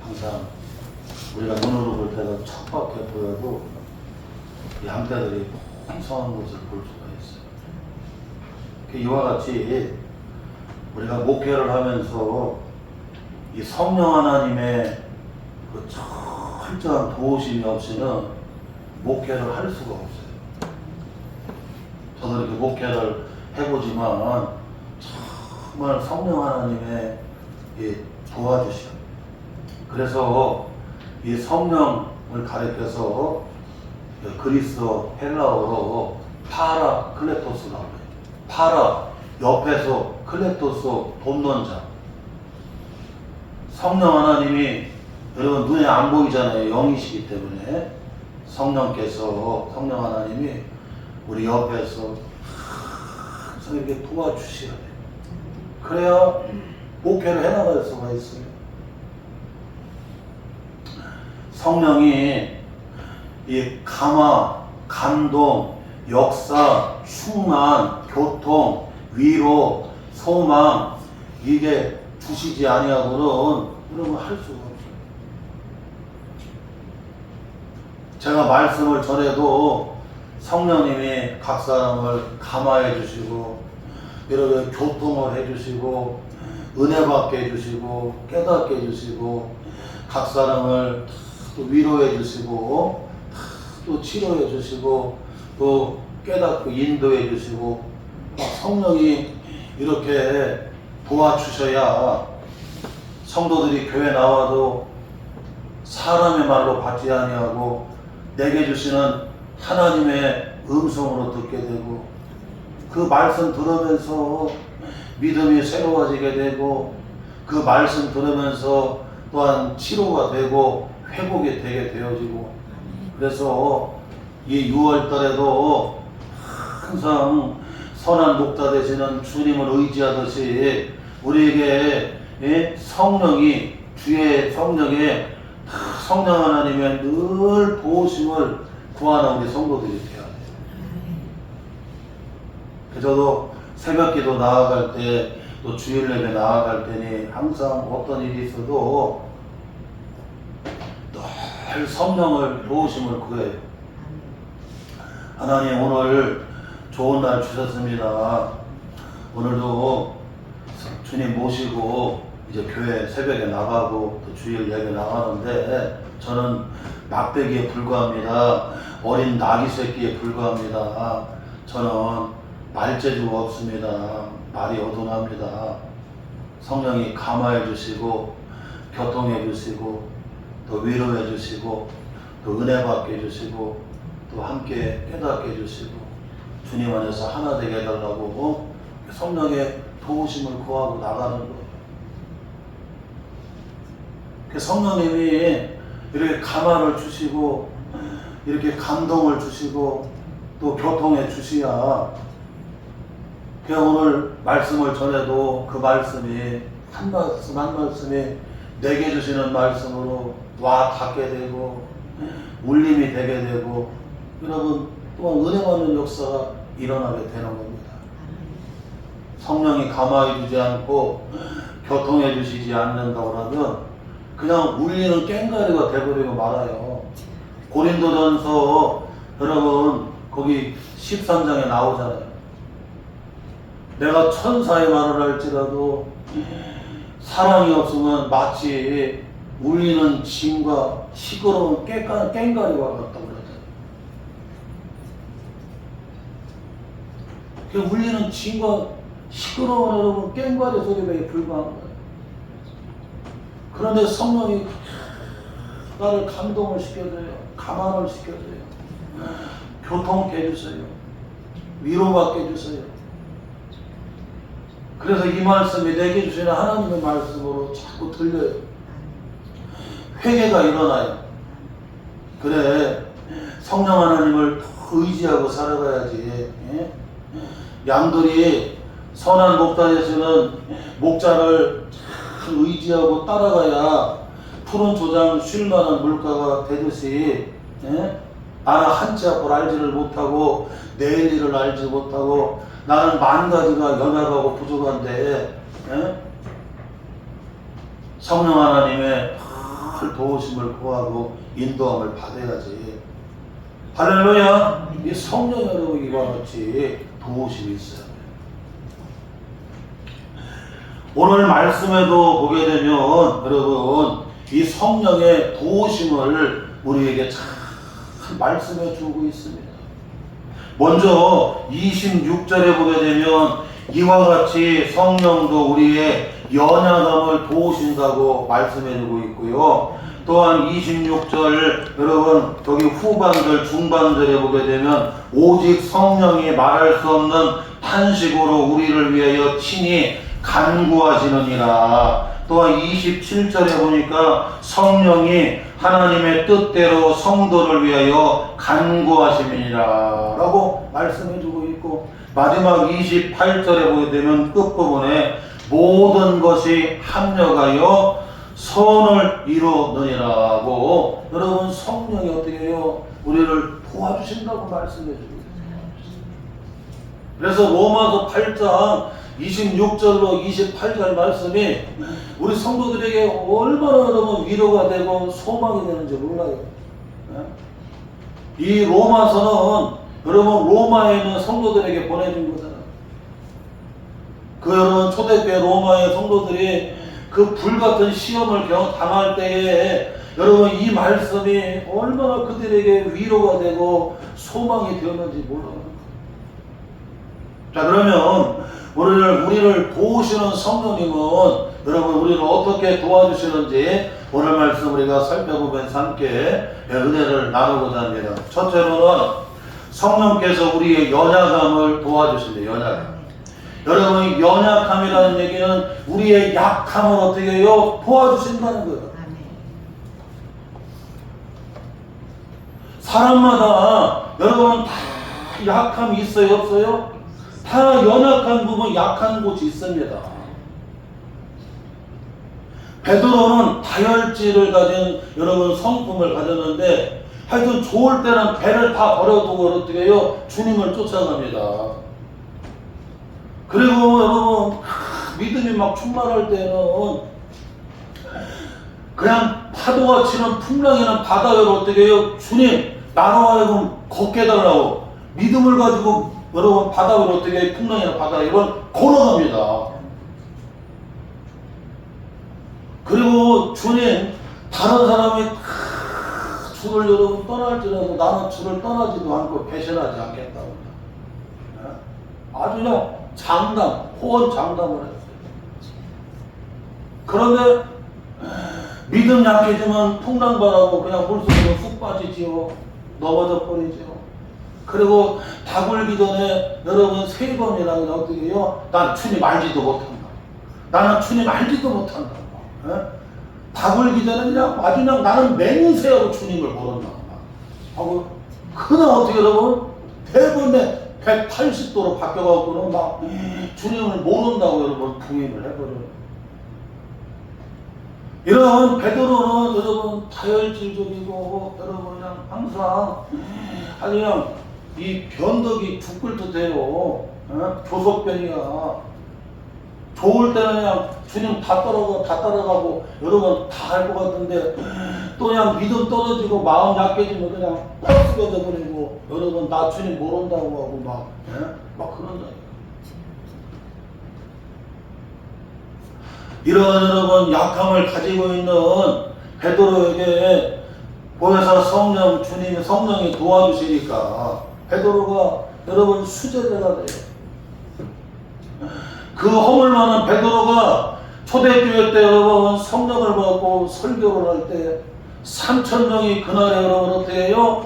항상 우리가 눈으로 볼 때는 척박해 보여도 이 양떼들이 풍성한 것을 볼 수가 있어요. 이와 같이 우리가 목회를 하면서 이 성령 하나님의 그 철저한 도우심이 없이는 목회를 할 수가 없어요. 저도 이렇게 목회를 해보지만 정말 성령 하나님의 이 도와주심. 그래서 이 성령을 가리켜서 그리스어 헬라어로 파라클레토스라고 해요. 파라 옆에서 클레토스 돕는 자. 성령 하나님이 여러분 눈에 안 보이잖아요. 영이시기 때문에 성령 하나님이 우리 옆에서 항상 이렇게 도와주셔야 돼요. 그래야 목회를 해나갈 수가 있어요. 성령이 이 감화, 감동, 역사, 충만, 교통, 위로, 소망 이게 주시지 아니하고는 여러분 할 수가 없어요. 제가 말씀을 전해도 성령님이 각 사람을 감화해 주시고 이렇게 교통을 해 주시고 은혜 받게 해 주시고 깨닫게 해 주시고 각 사람을 또 위로해 주시고 또 치료해 주시고 또 깨닫고 인도해 주시고 성령이 이렇게 도와주셔야 성도들이 교회 나와도 사람의 말로 받지 아니하고 내게 주시는 하나님의 음성으로 듣게 되고 그 말씀 들으면서 믿음이 새로워지게 되고 그 말씀 들으면서 또한 치료가 되고 회복이 되게 되어지고 그래서 이 6월달에도 항상 선한 목자 되시는 주님을 의지하듯이 우리에게 성령이 주의 성령에 성령 하나님의 늘 보호심을 구하는 우리 성도들이 되어야 돼요. 저도 새벽기도 나아갈 때 또 주일 예배 나아갈 때니 항상 어떤 일이 있어도 늘 성령을 도우심을 구해요. 하나님 오늘 좋은 날 주셨습니다. 오늘도 주님 모시고 이제 교회 새벽에 나가고 또 주일 예배 나가는데 저는 막대기에 불과합니다. 어린 나귀 새끼에 불과합니다. 저는 말재주가 없습니다. 말이 어둔합니다. 성령이 감화해 주시고 교통해 주시고 또 위로해 주시고 또 은혜 받게 해주시고 또 함께 깨닫게 해주시고 주님 안에서 하나 되게 해달라고 성령의 도우심을 구하고 나가는 거예요. 성령님이 이렇게 감화를 주시고 이렇게 감동을 주시고 또 교통해 주시야 그냥 오늘 말씀을 전해도 그 말씀이 한 말씀 한 말씀이 내게 주시는 말씀으로 와 닿게 되고 울림이 되게 되고 여러분 또한 은혜 받는 역사가 일어나게 되는 겁니다. 성령이 감화해 주지 않고 교통해 주시지 않는다고 하면 그냥 울리는 꽹과리가 되버리고 말아요. 고린도전서 여러분 거기 13장에 나오잖아요. 내가 천사의 말을 할지라도 사랑이 없으면 마치 울리는 짐과 시끄러운 꽹과리와 같다고 그러잖아요. 그 울리는 짐과 시끄러운 여러분 꽹과리 소리에 불과한 거예요. 그런데 성령이 나를 감동을 시켜줘요. 감화를 시켜줘요. 교통케 해주세요. 위로받게 해주세요. 그래서 이 말씀이 내게 주시는 하나님의 말씀으로 자꾸 들려요. 회개가 일어나요. 그래 성령 하나님을 의지하고 살아가야지. 양들이 선한 목자 되시는 목자를 의지하고 따라가야 푸른 초장 쉴만한 물가가 되듯이 나는 한치 앞을 알지를 못하고 내일 일을 알지 못하고 나는 만 가지가 연약하고 부족한데 성령 하나님의 늘 도우심을 구하고 인도함을 받아야지. 할렐루야. 이 성령 여러분 이와 같이 도우심이 있어요. 오늘 말씀에도 보게 되면 여러분 이 성령의 도우심을 우리에게 잘 말씀해 주고 있습니다. 먼저 26절에 보게 되면 이와 같이 성령도 우리의 연약함을 도우신다고 말씀해 주고 있고요. 또한 26절 여러분 저기 후반절 중반절에 보게 되면 오직 성령이 말할 수 없는 탄식으로 우리를 위하여 친히 간구하시느니라. 또한 27절에 보니까 성령이 하나님의 뜻대로 성도를 위하여 간구하심이니라 라고 말씀해 주고 있고, 마지막 28절에 보게 되면 끝부분에 모든 것이 합력하여 선을 이루느니라고 여러분 성령이 어떻게 해요? 우리를 도와주신다고 말씀해 주고 있습니다. 그래서 로마서 8장 26절로 28절 말씀이 우리 성도들에게 얼마나 여러분 위로가 되고 소망이 되는지 몰라요. 이 로마서는 여러분 로마에 있는 성도들에게 보내준 거잖아요. 그 여러분 초대교회 로마의 성도들이 그 불같은 시험을 당할 때에 여러분 이 말씀이 얼마나 그들에게 위로가 되고 소망이 되었는지 몰라요. 자, 그러면 우리를 도우시는 성령님은 여러분 우리를 어떻게 도와주시는지 오늘 말씀 우리가 살펴보면서 함께 은혜를 나누고자 합니다. 첫째로는 성령께서 우리의 연약함을 도와주신대요. 연약함. 여러분 연약함이라는 얘기는 우리의 약함을 어떻게 해요? 도와주신다는 거예요. 사람마다 여러분 다 약함이 있어요? 없어요? 다 연약한 부분, 약한 곳이 있습니다. 베드로는 다혈질을 가진 여러분 성품을 가졌는데 하여튼 좋을 때는 배를 다 버려두고 어떻게 해요? 주님을 쫓아갑니다. 그리고 여러분 믿음이 막 충만할 때는 그냥 파도가 치는 풍랑이나 바다 위로 어떻게 해요? 주님 나로 하여금 걷게 해달라고 믿음을 가지고 여러분 바다 위로 어떻게 풍랑이나 바다 위로 걸어갑니다. 그리고 주님 다른 사람이 주를 여러분 떠날지라도 나는 주를 떠나지도 않고 배신하지 않겠다고 아주 그냥 장담, 호언 장담을 했어요. 그런데 믿음 약해지면 풍랑바라고 그냥 물속으로 쑥 빠지지요. 넘어져 버리지요. 그리고 다 굴기 전에 여러분 3번이나 어떻게 해요? 난 주님 알지도 못한다. 나는 주님 알지도 못한다. 다 굴기 전에 그냥 나는 맹세하고 주님을 모른다. 하고 그냥 어떻게 여러분 대부분에 180도로 바뀌어갖고는 막 주님을 모른다고 여러분 부인을 해버려요. 이런 베드로는 여러분 다혈질적이고 여러분 그냥 항상 아주 그냥 이 변덕이 죽을 듯해요. 교섭변이야. 좋을 때는 그냥 주님 다 따라가고 여러분 다 할 것 같은데 또 그냥 믿음 떨어지고 마음 약해지면 그냥 팍 쓰러져 버리고 여러분 나 주님 모른다고 하고 막 그런다. 이런 여러분 약함을 가지고 있는 베드로에게 보혜사 성령이 도와주시니까 베드로가 여러분 수제자가 돼요. 그 허물 많은 베드로가 초대교회 때 여러분 성령을 받고 설교를 할 때 3,000명이 그날에 여러분 어떻게 해요?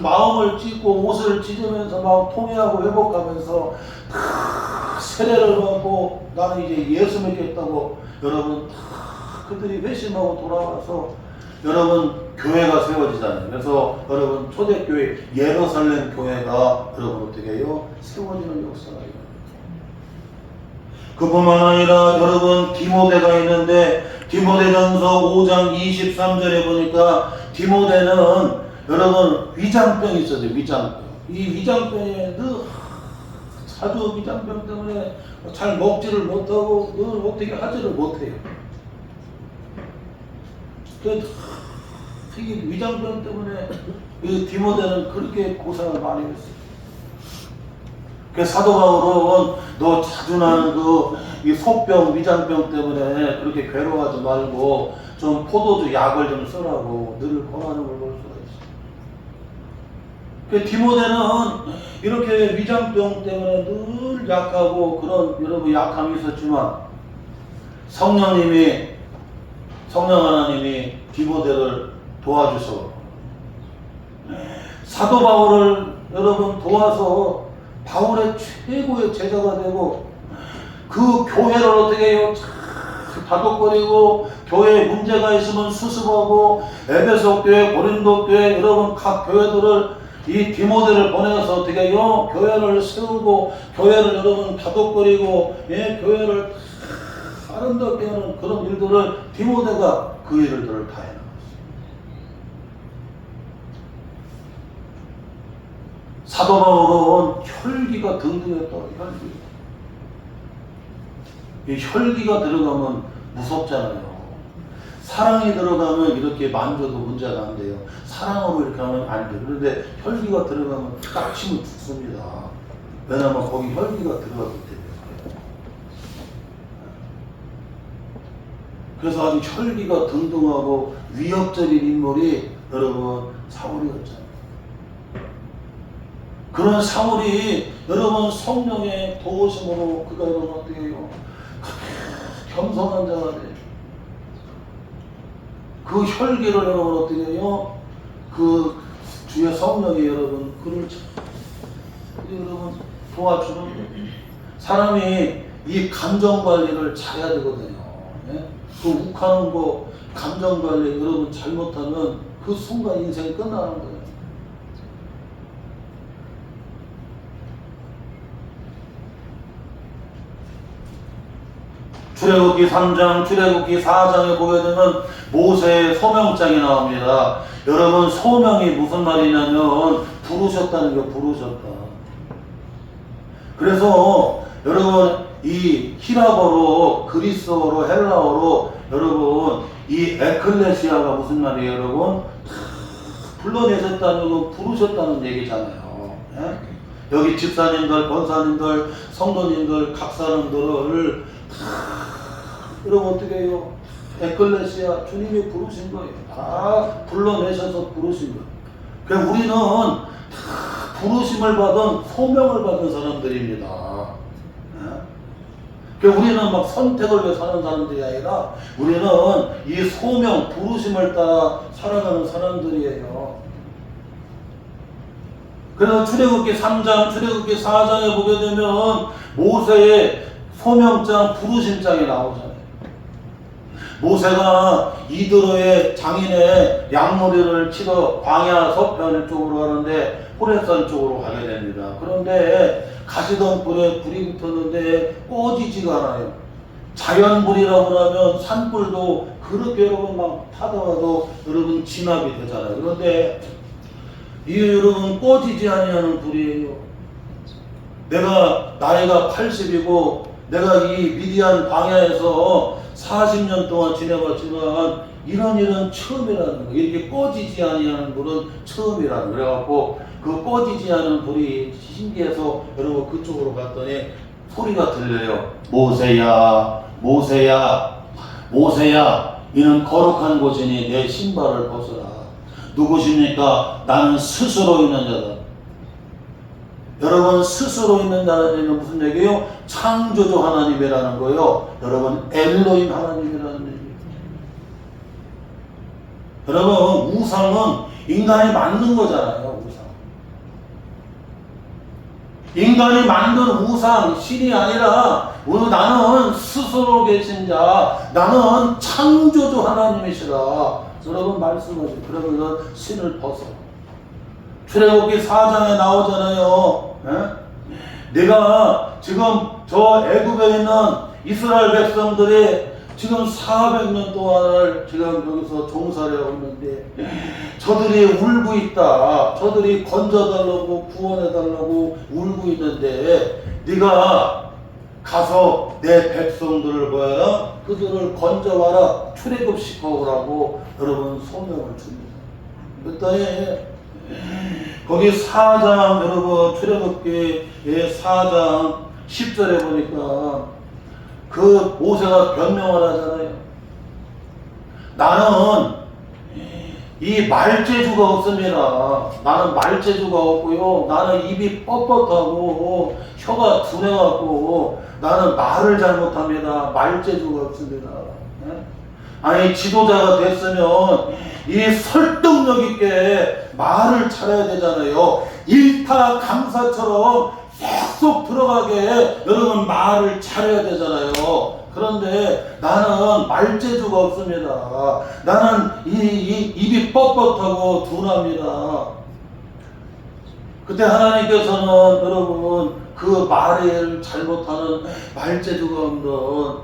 마음을 찢고 옷을 찢으면서 막 통회하고 회복하면서 세례를 받고 나는 이제 예수 믿겠다고 여러분 그들이 회심하고 돌아와서 여러분 교회가 세워지잖아요. 그래서 여러분 초대교회 예루살렘 교회가 여러분 어떻게 해요? 세워지는 역사가 있어요. 그뿐만 아니라 여러분 디모데가 있는데 디모데전서 5장 23절에 보니까 디모데는 여러분 위장병이 있어요. 위장병. 이 위장병에 늘 자주 위장병 때문에 잘 먹지를 못하고 늘 어떻게 하지를 못해요. 이게 위장병 때문에 이 디모데는 그렇게 고생을 많이 했어요. 그 사도 바울은 너 자주 나는 이 속병, 위장병 때문에 그렇게 괴로워하지 말고 좀 포도주 약을 좀 쓰라고 늘 권하는 걸 볼 수가 있어요. 그 디모데는 이렇게 위장병 때문에 늘 약하고 그런 여러분 약함이 있었지만 성령 하나님이 디모데를 도와주셔. 사도 바울을 여러분 도와서 바울의 최고의 제자가 되고 그 교회를 어떻게 해요? 다독거리고 교회에 문제가 있으면 수습하고 에베소 교회, 고린도 교회 여러분 각 교회들을 이 디모데를 보내서 어떻게 해요? 교회를 세우고 교회를 여러분 다독거리고 교회를 아름답게 하는 그런 일들을 디모데가 그 일들을 다 해나갔어요. 사도 바울은 혈기가 등등했다. 이 혈기가 들어가면 무섭잖아요. 사랑이 들어가면 이렇게 만져도 문제가 안 돼요. 사랑으로 이렇게 하면 안 돼요. 그런데 혈기가 들어가면 딱 치면 죽습니다. 왜냐하면 거기 혈기가 들어가기 때문에. 그래서 아주 혈기가 등등하고 위협적인 인물이 여러분 사울이었잖아요. 그런 사울이 여러분 성령의 도우심으로 그가 여러분 어떻게 해요? 겸손한 자가 돼요. 그 혈기를 여러분 어떻게 해요? 그 주의 성령이 여러분 그를 여러분 도와주는 거예요. 사람이 이 감정 관리를 잘해야 되거든요. 그 욱하는 거 감정 관리 여러분 잘못하면 그 순간 인생이 끝나는 거예요. 출애굽기 3장, 출애굽기 4장에 보게 되면 모세의 소명장이 나옵니다. 여러분 소명이 무슨 말이냐면 부르셨다는 게 부르셨다. 그래서 여러분 이 히라버로, 그리스어로, 헬라어로 여러분 이 에클레시아가 무슨 말이에요, 여러분? 불러내셨다는 거 부르셨다는 얘기잖아요. 예? 여기 집사님들, 권사님들, 성도님들, 각 사람들을 여러분 어떻게 해요? 에클레시아 주님이 부르신 거예요. 다 불러내셔서 부르신 거예요. 그러니까 우리는 다 부르심을 받은 소명을 받은 사람들입니다. 그러니까 우리는 막 선택을 위해 사는 사람들이 아니라 우리는 이 소명, 부르심을 따라 살아가는 사람들이에요. 그래서 출애굽기 3장, 출애굽기 4장에 보게 되면 모세의 소명장, 부르심장이 나오잖아요. 모세가 이드로의 장인의 양머리를 치러 광야 서편 쪽으로 가는데 호렙산 쪽으로 가게 됩니다. 그런데 가시던 불에 불이 붙었는데 꺼지지가 않아요. 자연불이라고 하면 산불도 그렇게 여러분 막 타다가도 여러분 진압이 되잖아요. 그런데 이 여러분 꺼지지 아니하는 불이에요. 내가 나이가 80이고 내가 이 미디안 광야에서 40년 동안 지내봤지만 이런 일은 처음이라는 거예요. 이렇게 꺼지지 아니하는 불은 처음이라는 거예요. 그래갖고 그 꺼지지 않은 불이 신기해서 여러분 그쪽으로 갔더니 소리가 들려요. 모세야, 모세야, 모세야, 이는 거룩한 곳이니 내 신발을 벗어라. 누구십니까? 나는 스스로 있는 자다. 여러분 스스로 있는 자는 무슨 얘기예요? 창조주 하나님이라는 거예요. 여러분 엘로힘 하나님이라는 얘기예요. 여러분 우상은 인간이 만든 거잖아요. 우상. 인간이 만든 우상, 신이 아니라 나는 스스로 계신 자, 나는 창조주 하나님이시라. 여러분 말씀하세요. 그러면 신을 벗어. 출애굽기 4장에 나오잖아요. 내가 지금 저 애굽에 있는 이스라엘 백성들이 지금 400년 동안을 지금 여기서 종살이 하고 있는데 저들이 울고 있다. 저들이 건져달라고 구원해달라고 울고 있는데 네가 가서 내 백성들을 뭐하라? 그들을 건져와라. 출애굽시켜 오라고 여러분 성명을 줍니다. 그랬더니 거기 4장 여러분 출애굽기의 4장 10절에 보니까 그 모세가 변명을 하잖아요. 나는 이 말재주가 없습니다. 나는 말재주가 없고요. 나는 입이 뻣뻣하고 혀가 둔해갖고 나는 말을 잘못합니다. 말재주가 없습니다. 아니 지도자가 됐으면 이 설득력 있게 말을 잘해야 되잖아요. 일타강사처럼 쏙쏙 들어가게 여러분 말을 잘해야 되잖아요. 그런데 나는 말재주가 없습니다. 나는 입이 뻣뻣하고 둔합니다. 그때 하나님께서는 여러분 그 말을 잘못하는 말재주가 없는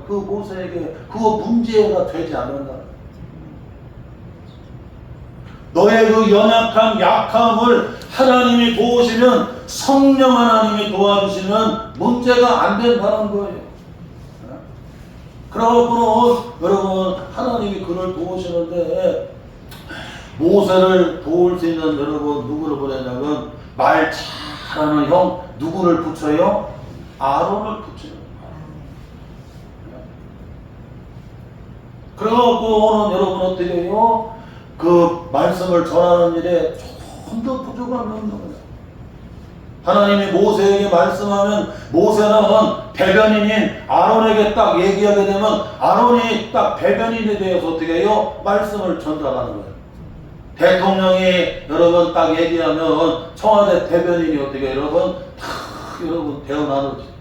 그 모세에게 그 문제가 되지 않았나. 너의 그 연약함, 약함을 하나님이 도우시면 성령 하나님이 도와주시면 문제가 안 된다는 거예요. 그러고는 여러분 하나님이 그를 도우시는데 모세를 도울 수 있는 여러분 누구를 보내냐면 말 잘하는 형 누구를 붙여요? 아론을 붙여요. 그러고는 여러분 어떻게 해요? 그 말씀을 전하는 일에 조금 더 부족함이 없는 거예요. 하나님이 모세에게 말씀하면 모세는 대변인인 아론에게 딱 얘기하게 되면 아론이 딱 대변인에 대해서 어떻게 해요? 말씀을 전달하는 거예요. 대통령이 여러분 딱 얘기하면 청와대 대변인이 어떻게 해요? 여러분 탁 여러분 대언하는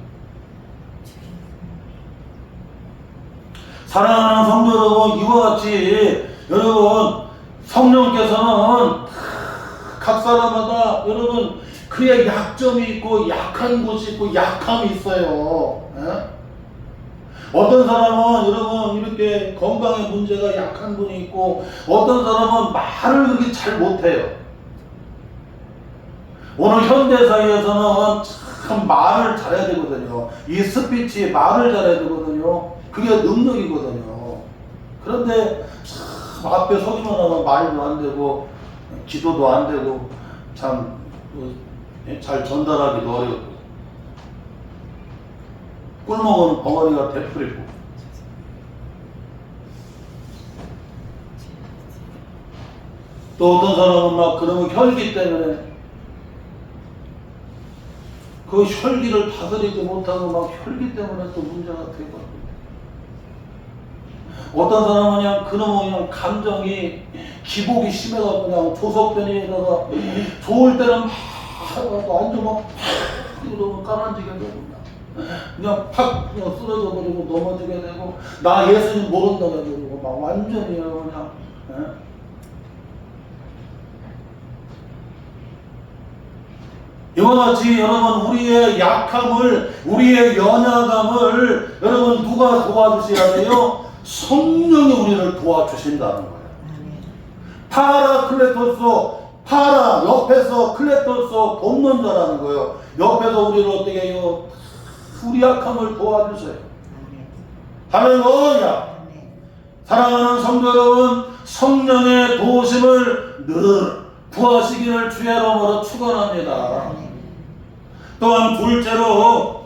사랑하는 성도 여러분 이와 같이 여러분 성령께서는 각 사람마다 여러분 그의 약점이 있고 약한 곳이 있고 약함이 있어요. 에? 어떤 사람은 여러분 이렇게 건강에 문제가 약한 분이 있고 어떤 사람은 말을 그렇게 잘 못해요. 오늘 현대사회에서는 참 말을 잘해야 되거든요. 이 스피치 말을 잘해야 되거든요. 그게 능력이거든요. 그런데 참 앞에 서기만 하면 말도 안 되고 기도도 안 되고 참 잘 전달하기도 어렵고 꿀먹은 벙어리가 되풀이고 또 어떤 사람은 막 그러면 혈기 때문에 그 혈기를 다스리지 못하고 막 혈기 때문에 또 문제가 되고 어떤 사람은 그냥 그놈은 그냥 감정이 기복이 심해가지고 그냥 조석변이에다가 좋을 때는 완전 막 이러면 까만지게 되고 그냥 팍 그냥 쓰러져 버리고 넘어지게 되고 나 예수님 모른다고 그러고 막 완전히요 그냥 이와 같이 여러분 우리의 약함을 우리의 연약함을 여러분 누가 도와주셔야 돼요? 성령이 우리를 도와주신다는 거예요. 파라클레토스 파라 옆에서 클레토스 돕는 자라는 거예요. 옆에서 우리를 어떻게 해요? 우리 약함을 도와주세요. 할렐루야. 사랑하는 성도 여러분 성령의 도우심을 늘 구하시기를 주의 이름으로 축원합니다. 또한 둘째로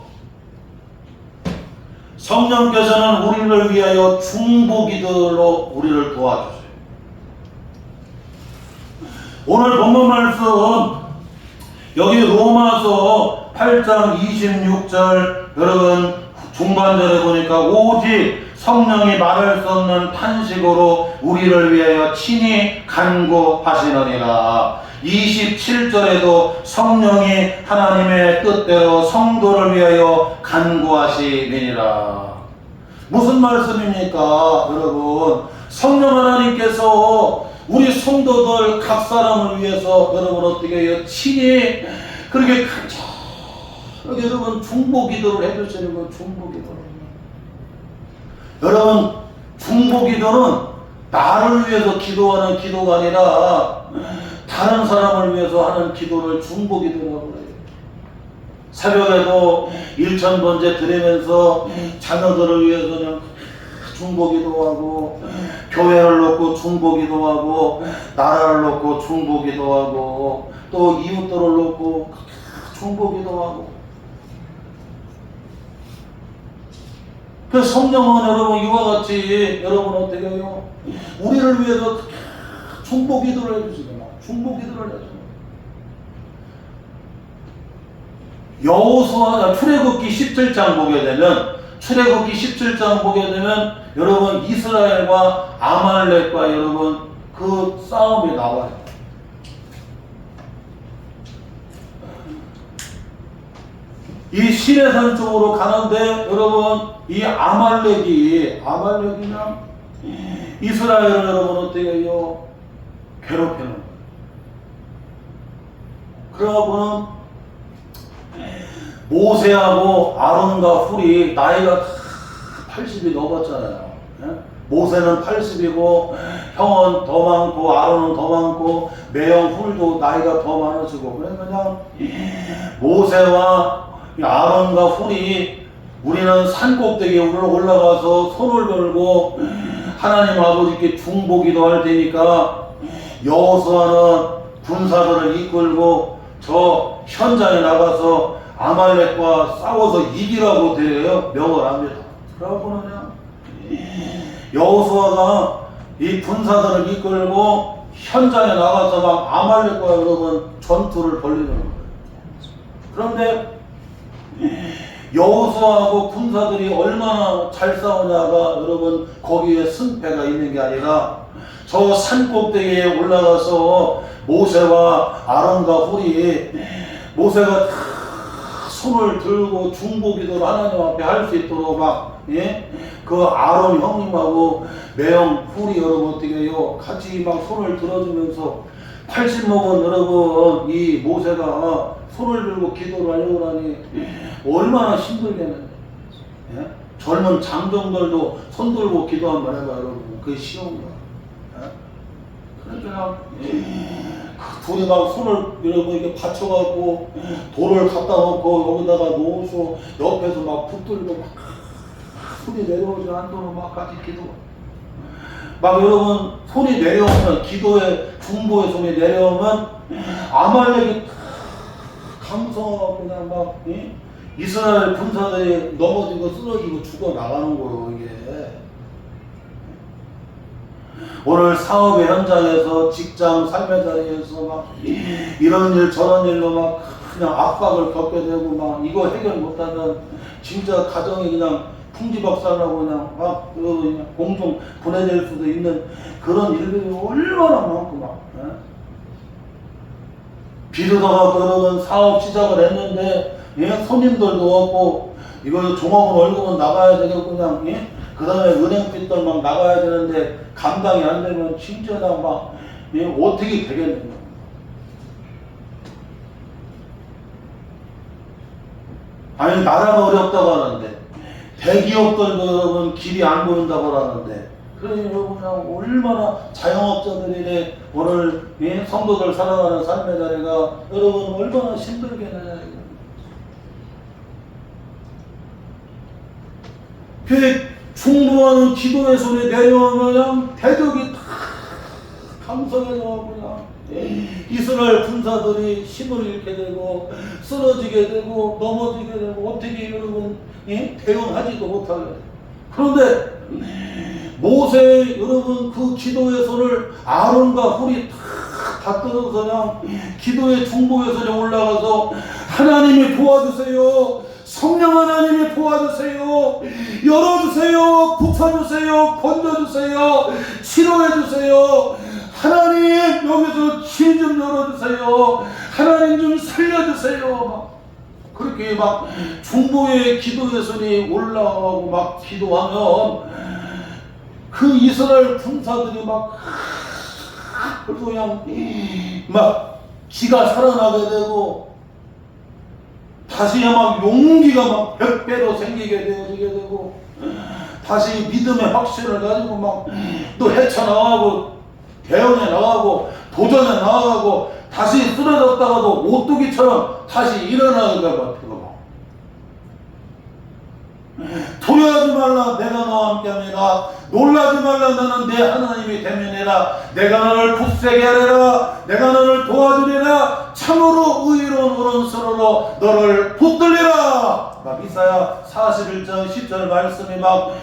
성령께서는 우리를 위하여 중보기도로 우리를 도와주세요. 오늘 본문 말씀 여기 로마서 8장 26절 여러분 중반절에 보니까 오직 성령이 말할 수 없는 탄식으로 우리를 위하여 친히 간구하시느니라. 27절에도 성령이 하나님의 뜻대로 성도를 위하여 간구하시느니라. 무슨 말씀입니까? 여러분 성령 하나님께서 우리 성도들 각 사람을 위해서 여러분 어떻게 해요? 친히 그렇게 간절하게 여러분 중보기도를 해주시는 거 중보기도. 여러분 중보기도는 나를 위해서 기도하는 기도가 아니라 다른 사람을 위해서 하는 기도를 중보기도라고 해요. 새벽에도 일천번제 드리면서 자녀들을 위해서 그냥 중보기도 하고, 교회를 놓고 중보기도 하고, 나라를 놓고 중보기도 하고, 또 이웃들을 놓고 중보기도 하고. 그 성령은 여러분 이와 같이 여러분 어떻게 해요? 우리를 위해서 중보기도를 해주시거나 중보기도를 해주시거나. 여호수아 출애굽기 17장 보게 되면 출애굽기 17장 보게 되면 여러분 이스라엘과 아말렉과 여러분 그 싸움이 나와요. 이 시내산 쪽으로 가는데 여러분 이 아말렉이면 이스라엘을 여러분 어떻게 해요? 괴롭히는 거예요. 그러고는 모세하고 아론과 훌이 나이가 80이 넘었잖아요. 모세는 80이고 형은 더 많고 아론은 더 많고 매형 훌도 나이가 더 많아지고, 그래서 그냥 모세와 아론과 훌이 우리는 산꼭대기에 올라가서 손을 들고 하나님 아버지께 중보기도 할 테니까 여호수아는 군사들을 이끌고 저 현장에 나가서 아말렉과 싸워서 이기라고 드려요. 명을 합니다. 그러고는 그냥 여호수아가 이 군사들을 이끌고 현장에 나가서 막 아말렉과 여러분 전투를 벌이는 거예요. 그런데 여호수아하고 군사들이 얼마나 잘 싸우냐가 여러분 거기에 승패가 있는 게 아니라 저 산꼭대기에 올라가서 모세와 아론과 훌이 모세가 손을 들고 중보기도를 하나님 앞에 할 수 있도록 막 그 아론 형님하고 매형 훌이 여러분 어떻게 해요? 같이 막 손을 들어주면서 80 먹은 여러분 이 모세가 손을 들고 기도를 하려고 하니 얼마나 힘들겠는데. 젊은 장정들도 손 들고 기도 한번 해봐 여러분. 그게 쉬운 거야. 그래서 그냥 둘이 막 손을 이렇게 받쳐갖고 돌을 갖다 놓고 여기다가 놓으셔 옆에서 막 붙들고 막 손이 내려오지 않도록 막 같이 기도. 막 여러분 손이 내려오면 기도의 중보의 손이 내려오면 아말렉이 감성하고 그냥 막 이스라엘 군사들이 넘어지고 쓰러지고 죽어 나가는 거예요. 이게 오늘 사업의 현장에서 직장 삶의 자리에서 막 이런 일 저런 일로 막 그냥 압박을 겪게 되고 막 이거 해결 못하면 진짜 가정이 그냥 풍지박산하고 그냥 막 그냥 공중 분해될 수도 있는 그런 일들이 얼마나 많고 막 비르다가 그러면 사업 시작을 했는데 손님들도 없고 이거 종업원 월급은 나가야 되겠고 그냥 그 다음에 은행 빚들 막 나가야 되는데 감당이 안 되면 진짜 막 어떻게 되겠느냐. 아니 나라가 어렵다고 하는데 대기업들도 여러분 길이 안 보인다고 하는데 그러니 여러분 얼마나 자영업자들이 오늘 성도들 살아가는 삶의 자리가 여러분 얼마나 힘들겠느냐. 그 중보하는 기도의 손이 내려오면 그냥 대적이 다 강성해져가고 그냥 이스라엘 군사들이 힘을 잃게 되고 쓰러지게 되고 넘어지게 되고 어떻게 여러분 대응하지도 못하게 돼요. 그런데 모세 여러분 그 기도의 손을 아론과 훌이 다 뜯어서 그냥 기도의 중보의 손에 올라가서 하나님이 도와주세요. 성령 하나님이 도와주세요. 열어주세요. 붙여주세요. 건져주세요. 치료해주세요. 하나님 여기서 길 좀 열어주세요. 하나님 좀 살려주세요. 그렇게 막 중보의 기도의 손이 올라가고 막 기도하면 그 이스라엘 군사들이 막 그냥 막 기가 살아나게 되고 다시 막 용기가 막 100배로 생기게 되어지게 되고 다시 믿음의 확신을 가지고 막 또 헤쳐나가고 대응해 나가고 도전해 나가고 다시 쓰러졌다가도 오뚜기처럼 다시 일어나는 것 같아요. 두려워하지 말라 내가 너와 함께함이라. 놀라지 말라 나는 내 하나님이 됨이니라. 내가 너를 굳세게 하리라. 내가 너를 도와주리라. 참으로 의로운 오른손으로 너를 붙들리라. 막 이사야 41장 10절 말씀이 막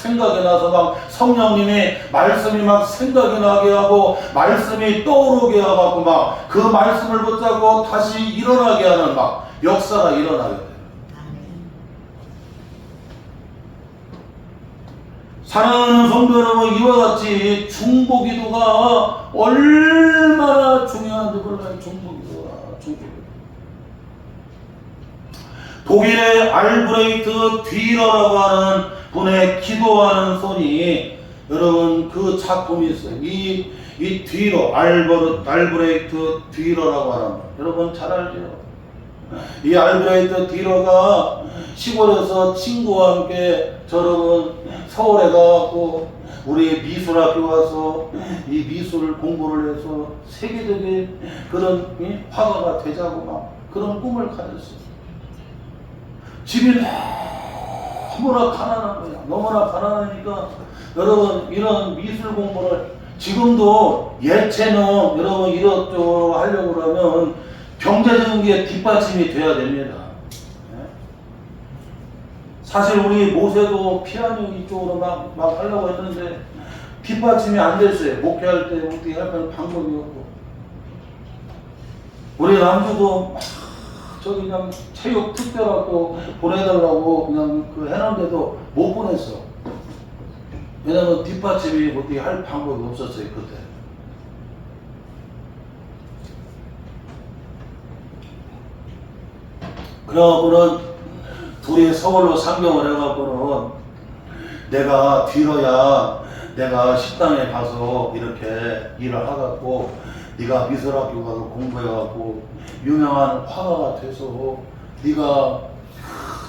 생각이 나서 막 성령님이 말씀이 막 생각이 나게 하고 말씀이 떠오르게 하고 막 그 말씀을 붙잡고 다시 일어나게 하는 막 역사가 일어나게 돼요. 사랑하는 성도 여러분, 이와 같이 중보기도가 얼마나 중요한지 몰라요. 중보기도가. 독일의 알브레이트 뒤러라고 하는 분의 기도하는 손이, 여러분 그 작품이 있어요. 이 뒤러, 알브레이트 뒤러라고 하는 분, 여러분 잘 알죠? 이 알브레이트 뒤러가 시골에서 친구와 함께 여러분 서울에 가고 우리 미술학교 가서 이 미술 공부를 해서 세계적인 그런 화가가 되자고 막 그런 꿈을 가졌어요. 집이 너무나 가난한 거야. 너무나 가난하니까 여러분 이런 미술 공부를 지금도 예체능 여러분 이것저것 하려고 그러면 경제적인 게 뒷받침이 돼야 됩니다. 사실 우리 모세도 피아노 이쪽으로 막 하려고 했는데 뒷받침이 안 됐어요. 목회할 때 어떻게 할 방법이 없고. 우리 남주도 저기 그냥 체육 특별학교 보내달라고 그냥 그 해놨는데도 못 보냈어. 왜냐면 뒷받침이 어떻게 할 방법이 없었어요, 그때. 그래갖고는 둘이 서울로 상경을 해갖고는 내가 뒤로야 내가 식당에 가서 이렇게 일을 하갖고 네가 미술학교 가서 공부해갖고 유명한 화가가 돼서 네가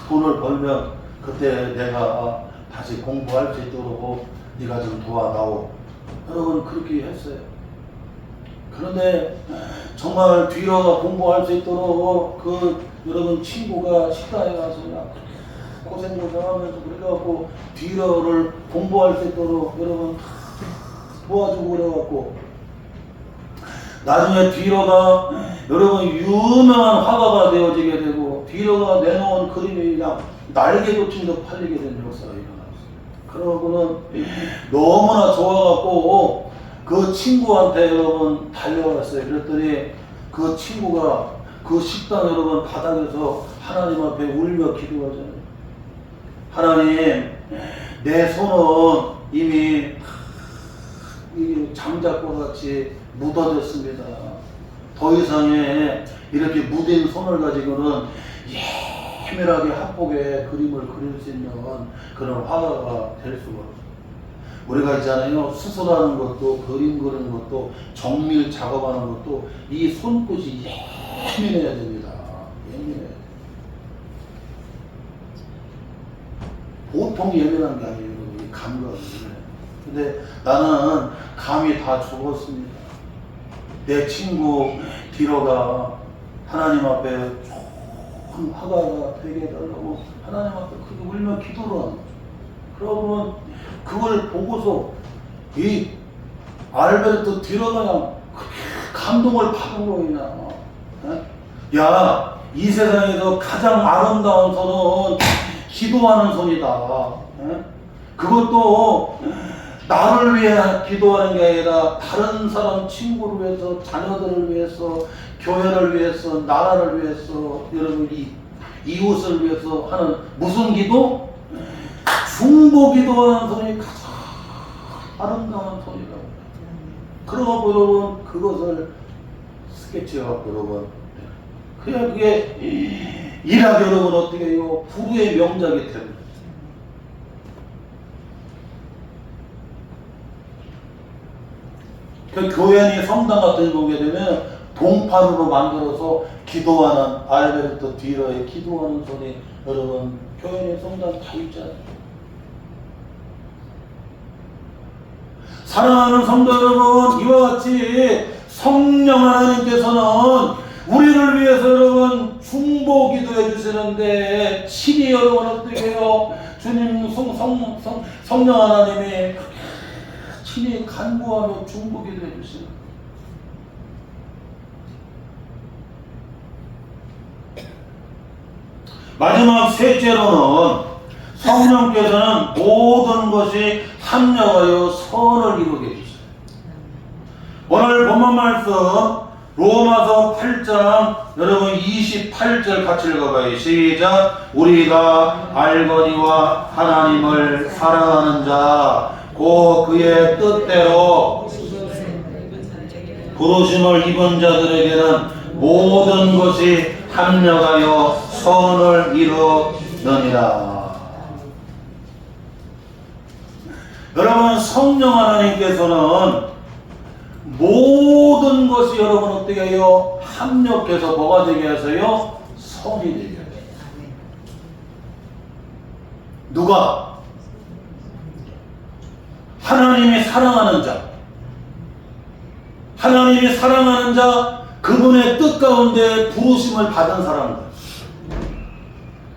돈을 벌면 그때 내가 다시 공부할 수 있도록 네가 좀 도와다오. 여러분 그렇게 했어요. 그런데 정말 뒤로가 공부할 수 있도록 그 여러분 친구가 식당에 가서 고생하면서 그래갖고 뒤로를 공부할 수 있도록 여러분 도와주고 그래갖고 나중에 뒤로가 여러분 유명한 화가가 되어지게 되고 뒤로가 내놓은 그림이 그냥 날개도침도 팔리게 된 역사가 일어났어요. 그러고는 너무나 좋아갖고 그 친구한테 여러분 달려갔어요. 그랬더니 그 친구가 그 식당 여러분 바닥에서 하나님 앞에 울며 기도하잖아요. 하나님, 내 손은 이미 장작과 같이 묻어졌습니다. 더 이상의 이렇게 묻은 손을 가지고는 예밀하게 합복의 그림을 그릴 수 있는 그런 화가가 될 수가 없어요. 우리가 있잖아요. 수술하는 것도 그림 그리는 것도 정밀 작업하는 것도 이 손끝이 예민해야 됩니다. 예민해야 돼요. 보통 예민한 게 아니에요. 이 감각이. 근데 나는 감이 다 죽었습니다. 내 친구 뒤로가 하나님 앞에 좋은 화가가 되게 해달라고 하나님 앞에 그렇게 울며 기도를 하는 거죠. 그러면 그걸 보고서 이 알베르토 뒤로가 감동을 받은 거냐. 야, 이 세상에서 가장 아름다운 손은 기도하는 손이다. 그것도 나를 위해 기도하는 게 아니라 다른 사람 친구를 위해서, 자녀들을 위해서, 교회를 위해서, 나라를 위해서, 여러분이 이웃을 위해서 하는 무슨 기도? 중보 기도하는 손이 가장 아름다운 손이다. 그러고 여러분 그것을 스케치해갖고 여러분 그냥 그게 일하게 여러분 어떻게 해요? 부르의 명작이 됩니다. 그 교회니 성당 같은 데 보게 되면 동판으로 만들어서 기도하는 알베르토 뒤로의 기도하는 손이 여러분 교회니 성당 다 있잖아요. 사랑하는 성도 여러분, 이와 같이 성령 하나님께서는 우리를 위해서 여러분 중보기도 인도해 주시는데 친히 여러분 어떻게 해요? 주님 성령 하나님이 친히 간구하며 중보기도 해주시는. 마지막 셋째로는 성령께서는 모든 것이 합력하여 선을 이루게 해주세요. 오늘 본문 말씀 로마서 8장 여러분 28절 같이 읽어봐요. 시작. 우리가 알거니와 하나님을 사랑하는 자 곧 그의 뜻대로 부르심을 입은 자들에게는 모든 것이 합력하여 선을 이루느니라. 여러분 성령 하나님께서는 모든 것이 여러분 어떻게 해요? 합력해서 뭐가 되게 하세요? 선이 되게 해요. 누가? 하나님이 사랑하는 자. 하나님이 사랑하는 자, 그분의 뜻 가운데 부르심을 받은 사람들.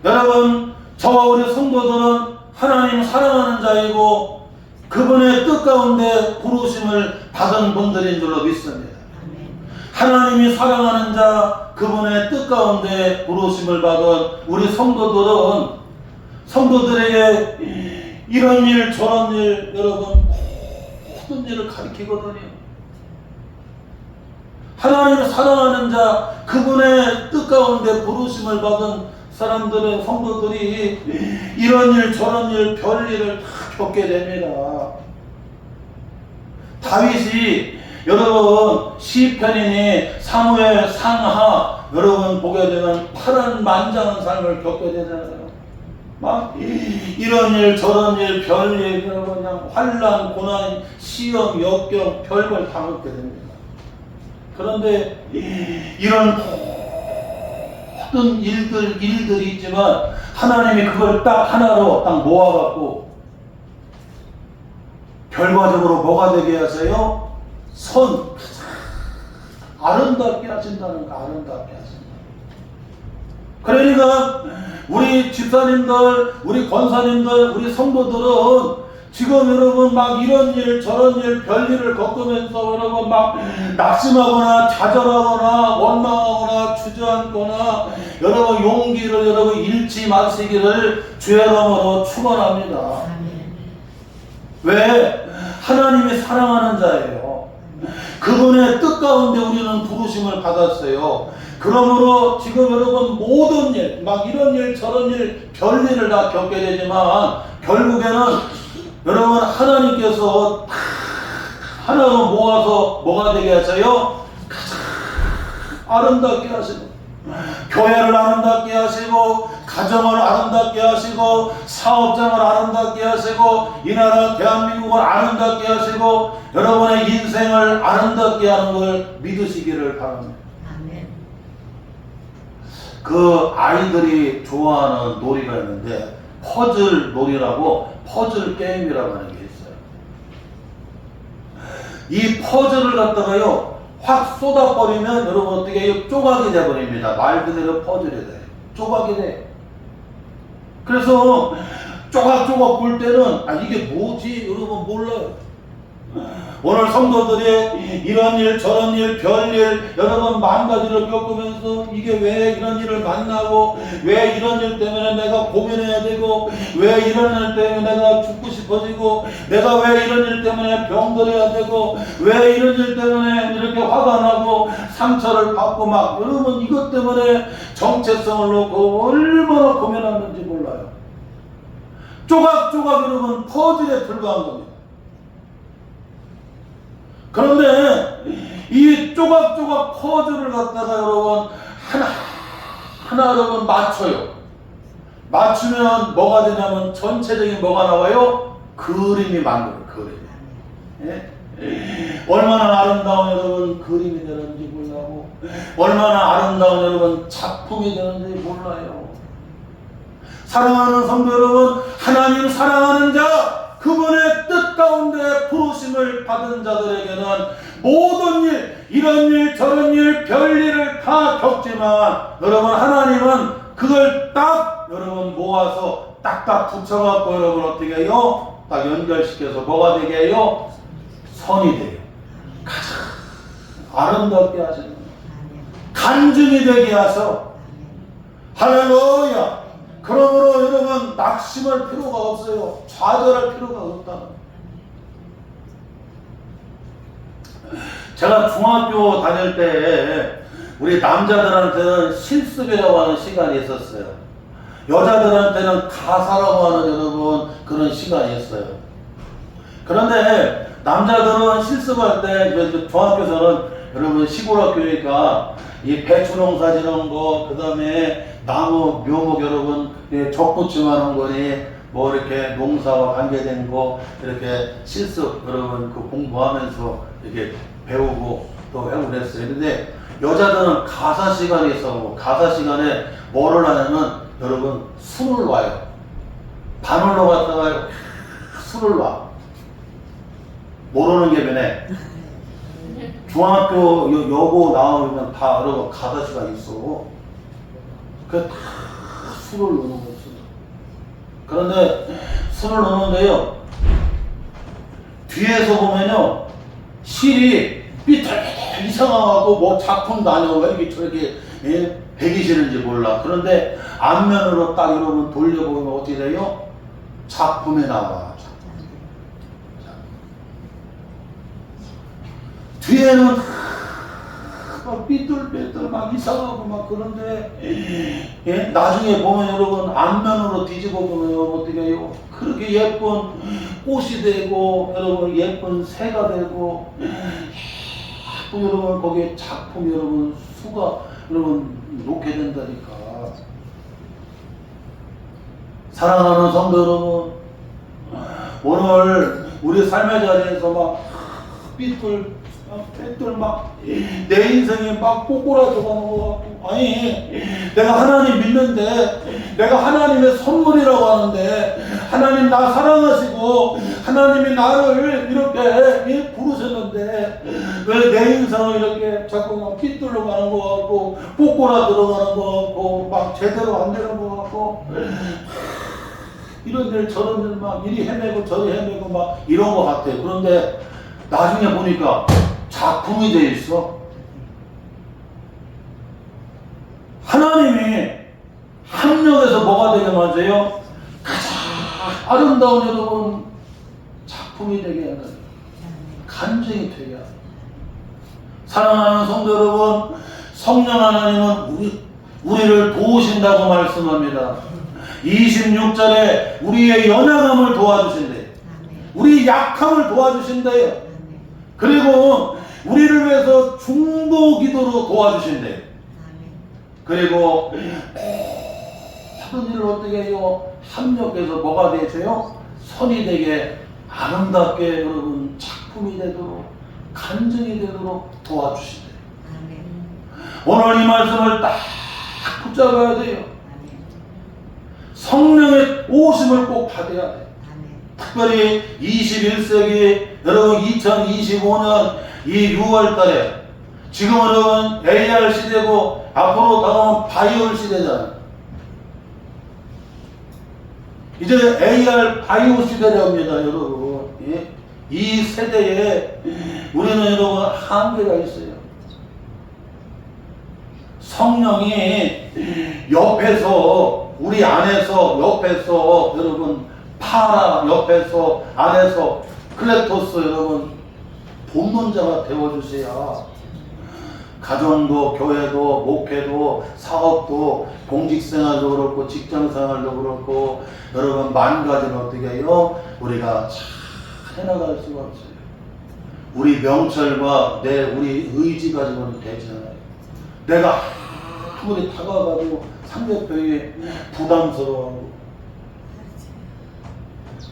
여러분, 저와 우리 성도들은 하나님 사랑하는 자이고 그분의 뜻 가운데 부르심을 받은 분들인 줄로 믿습니다. 하나님이 사랑하는 자, 그분의 뜻 가운데 부르심을 받은 우리 성도들에게 이런 일 저런 일 여러분 모든 일을 가리키거든요. 하나님을 사랑하는 자, 그분의 뜻 가운데 부르심을 받은 사람들의 성도들이 이런 일 저런 일 별일을 다 겪게 됩니다. 다윗이 여러분 시편이니 사무엘 상하 여러분 보게 되면 파란만장한 삶을 겪게 되잖아요. 막 이런 일 저런 일 별일 그냥 환난 고난 시험 역경 별걸 다 겪게 됩니다. 그런데 이런 모든 일들이 있지만 하나님이 그걸 딱 하나로 딱 모아갖고 결과적으로 뭐가 되게 하세요? 아름답게 하신다는 거, 아름답게 하신다. 그러니까 우리 집사님들, 우리 권사님들, 우리 성도들은 지금 여러분 막 이런 일 저런 일 별일을 겪으면서 여러분 막 낙심하거나 좌절하거나 원망하거나 주저앉거나 여러분 용기를 여러분 잃지 마시기를 주의 이름으로 축원합니다. 왜? 하나님이 사랑하는 자예요. 그분의 뜻 가운데 우리는 부르심을 받았어요. 그러므로 지금 여러분 모든 일, 막 이런 일 저런 일 별일을 다 겪게 되지만 결국에는 여러분 하나님께서 하나로 모아서 뭐가 되게 하세요? 아름답게 하시고 교회를 아름답게 하시고 가정을 아름답게 하시고 사업장을 아름답게 하시고 이 나라 대한민국을 아름답게 하시고 여러분의 인생을 아름답게 하는 걸 믿으시기를 바랍니다. 아멘. 그 아이들이 좋아하는 놀이가 있는데 퍼즐 놀이라고 퍼즐 게임이라고 하는 게 있어요. 이 퍼즐을 갖다가요 확 쏟아버리면 여러분 어떻게 해요? 조각이 돼버립니다. 말 그대로 퍼즐이 돼요. 조각이 돼요. 그래서 조각조각 볼 때는 이게 뭐지? 여러분 몰라요. 오늘 성도들이 이런 일 저런 일 별일 여러분 만 가지를 겪으면서 이게 왜 이런 일을 만나고 왜 이런 일 때문에 내가 고민해야 되고 왜 이런 일 때문에 내가 죽고 싶어지고 내가 왜 이런 일 때문에 병들어야 되고 왜 이런 일 때문에 이렇게 화가 나고 상처를 받고 막 여러분 이것 때문에 정체성을 놓고 얼마나 고민하는지 몰라요. 조각조각 여러분 퍼즐에 불과한 겁니다. 그런데 이 조각조각 퍼즐을 갖다가 여러분 하나 여러분 맞춰요. 맞추면 뭐가 되냐면 전체적인 뭐가 나와요? 그림이 만들어요. 그림. 예? 얼마나 아름다운 여러분 그림이 되는지 몰라고 얼마나 아름다운 여러분 작품이 되는지 몰라요. 사랑하는 성도 여러분, 하나님 사랑하는 자 그분의 뜻 가운데 부르심을 받은 자들에게는 모든 일, 이런 일, 저런 일, 별일을 다 겪지만 여러분 하나님은 그걸 딱 여러분 모아서 딱딱 붙여갖고 여러분 어떻게 해요? 딱 연결시켜서 뭐가 되게 해요? 선이 돼요. 가장 아름답게 하시는 간증이 되게 하셔. 할렐루야. 그러므로 여러분 낙심할 필요가 없어요. 좌절할 필요가 없다. 제가 중학교 다닐 때 우리 남자들한테는 실습이라고 하는 시간이 있었어요. 여자들한테는 가사라고 하는 여러분 그런 시간이 있어요. 그런데 남자들은 실습할 때 중학교에서는 여러분 시골 학교니까 이 배추 농사 지는 거, 그 다음에 나무, 묘목 여러분, 적부침하는 거니, 뭐 이렇게 농사와 관계된 거, 이렇게 실습 여러분 그 공부하면서 이렇게 배우고 또 하고 그랬어요. 근데 여자들은 가사 시간이 있어. 가사 시간에 뭐를 하냐면 여러분 술을 놔요. 바늘로 갖다가 술을 놔. 모르는 게 변해. 중학교 여고 나오면 다 여러분 가사 시간 있어. 그 다 술을 넣는 거지. 그런데 술을 넣는데요. 뒤에서 보면요. 실이 삐뚤삐뚤 이상하고 뭐 작품도 아니고 왜 이렇게 저렇게 배기 싫은지 몰라. 그런데 앞면으로 딱 여러분 돌려보면 어떻게 돼요? 작품이 나와. 뒤에는 막 삐뚤삐뚤 막 이상하고 막 그런데 나중에 보면 여러분 앞면으로 뒤집어 보면 어떻게 해요? 그렇게 예쁜 꽃이 되고 여러분 예쁜 새가 되고 여러분 거기에 작품 여러분 수가 여러분 놓게 된다니까. 사랑하는 성도 여러분, 오늘 우리 삶의 자리에서 막 삐뚤 막 내 인생이 막 꼬꾸라져 가는 거 같고, 아니 내가 하나님 믿는데 내가 하나님의 선물이라고 하는데 하나님 나 사랑하시고 하나님이 나를 이렇게 부르셨는데 왜 내 인생을 이렇게 자꾸 막 삐뚤러 가는 거 같고 꼬꾸라 들어가는 거 같고 막 제대로 안 되는 거 같고 이런 일 저런 일 막 이리 헤매고 저리 헤매고 막 이런 거 같아요. 그런데 나중에 보니까 작품이 돼 있어. 하나님이 합력해서 뭐가 되게 만져요? 가장 아름다운 여러분 작품이 되게 하는, 간증이 되게 하는. 사랑하는 성도 여러분, 성령 하나님은 우리를 도우신다고 말씀합니다. 26절에 우리의 연약함을 도와주신대. 우리 약함을 도와주신대요. 그리고 우리를 위해서 중보 기도로 도와주신대. 그리고 모든 일을 어떻게 해요? 합력해서 뭐가 되세요? 선이 되게 아름답게 여러분 작품이 되도록 간증이 되도록 도와주신대. 오늘 이 말씀을 딱 붙잡아야 돼요. 성령의 오심을 꼭 받아야 돼. 특별히 21세기 여러분 2025년 이 6월달에 지금 여러분 AR 시대고 앞으로 다가오면 바이오 시대잖아요. 이제 AR 바이오 시대랍니다, 여러분. 예? 이 세대에 우리는 여러분 한계가 있어요. 성령이 옆에서 우리 안에서 옆에서 여러분 파라 옆에서 안에서 클레토스 여러분 본론자가 되어주셔야 가정도 교회도 목회도 사업도 공직생활도 그렇고 직장생활도 그렇고 여러분 만 가지를 어떻게 해요? 우리가 잘 해나갈 수가 없어요. 우리 명철과 우리 의지 가지고는 되지 않아요. 내가 아무리 다가가도 상대편이 부담스러워하고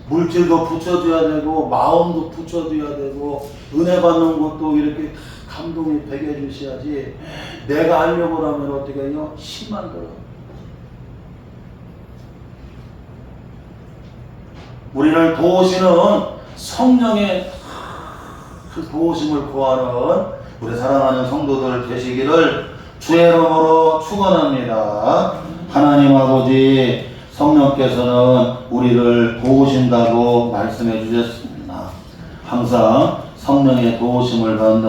물질도 붙여줘야 되고 마음도 붙여줘야 되고 은혜 받는 것도 이렇게 감동이 되게 해주셔야지 내가 하려고 하면 어떻게 해요? 힘만 들어. 우리를 도우시는 성령의 그 도우심을 구하는 우리 사랑하는 성도들 되시기를 주의 이름으로 축원합니다. 하나님 아버지 성령께서는 우리를 도우신다고 말씀해 주셨습니다. 항상 성령의 도우심을 받는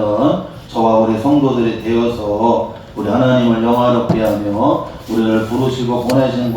저와 우리 성도들이 되어서 우리 하나님을 영화롭게 하며 우리를 부르시고 보내신